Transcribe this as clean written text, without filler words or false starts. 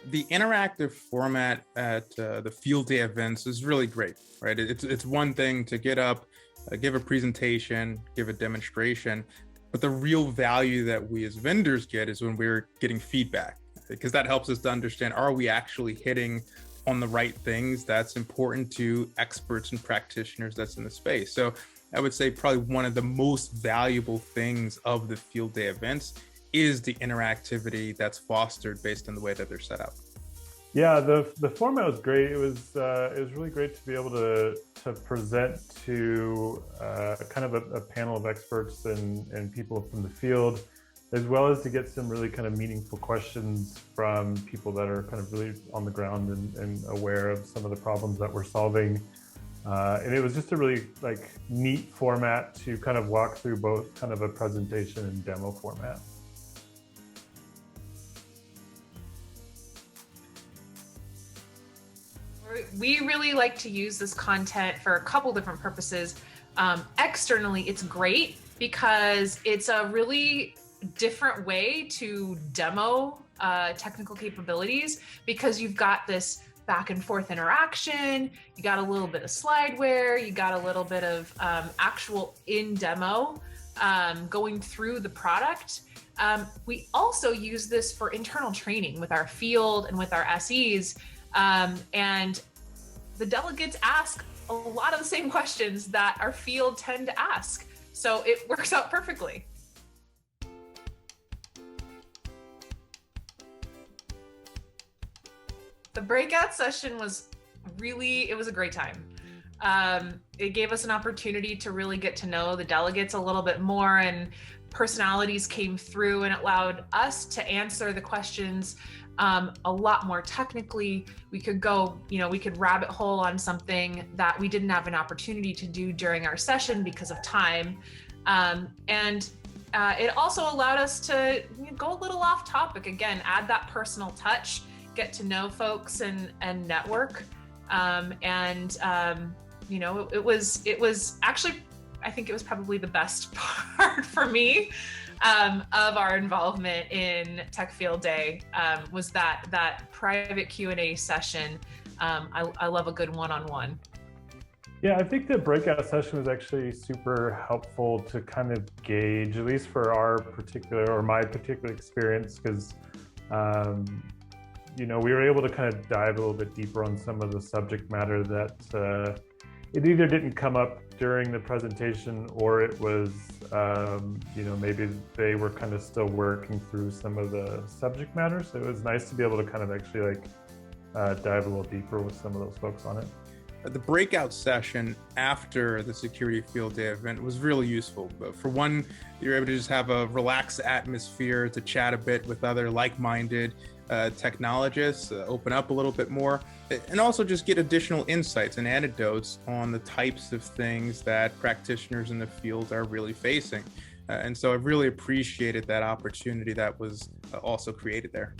The interactive format at the field day events is really great, right? It's one thing to get up, give a presentation, give a demonstration, but the real value that we as vendors get is when we're getting feedback, because that helps us to understand, are we actually hitting on the right things that's important to experts and practitioners that's in the space. So I would say probably one of the most valuable things of the field day events is the interactivity that's fostered based on the way that they're set up. Yeah, the format was great. It was really great to be able to present to kind of a panel of experts and people from the field, as well as to get some really kind of meaningful questions from people that are kind of really on the ground and aware of some of the problems that we're solving. And it was just a really neat format to kind of walk through both kind of a presentation and demo format. We really like to use this content for a couple different purposes. Externally, it's great because it's a really different way to demo technical capabilities, because you've got this back and forth interaction, you got a little bit of slideware, you got a little bit of actual in demo going through the product. We also use this for internal training with our field and with our SEs. And the delegates ask a lot of the same questions that our field tend to ask. So it works out perfectly. The breakout session was it was a great time. It gave us an opportunity to really get to know the delegates a little bit more, and personalities came through, and it allowed us to answer the questions a lot more technically. We could go, we could rabbit hole on something that we didn't have an opportunity to do during our session because of time. And it also allowed us to go a little off topic, again, add that personal touch, get to know folks and network. It was actually, I think it was probably the best part for me of our involvement in Tech Field Day, was that private Q&A session. I love a good one-on-one. Yeah, I think the breakout session was actually super helpful to kind of gauge, at least for my particular experience, because we were able to kind of dive a little bit deeper on some of the subject matter that it either didn't come up during the presentation, or it was, maybe they were kind of still working through some of the subject matter. So it was nice to be able to kind of actually dive a little deeper with some of those folks on it. The breakout session after the Security Field Day event was really useful. But for one, you're able to just have a relaxed atmosphere to chat a bit with other like-minded technologists, open up a little bit more, and also just get additional insights and anecdotes on the types of things that practitioners in the field are really facing. And so I really appreciated that opportunity that was also created there.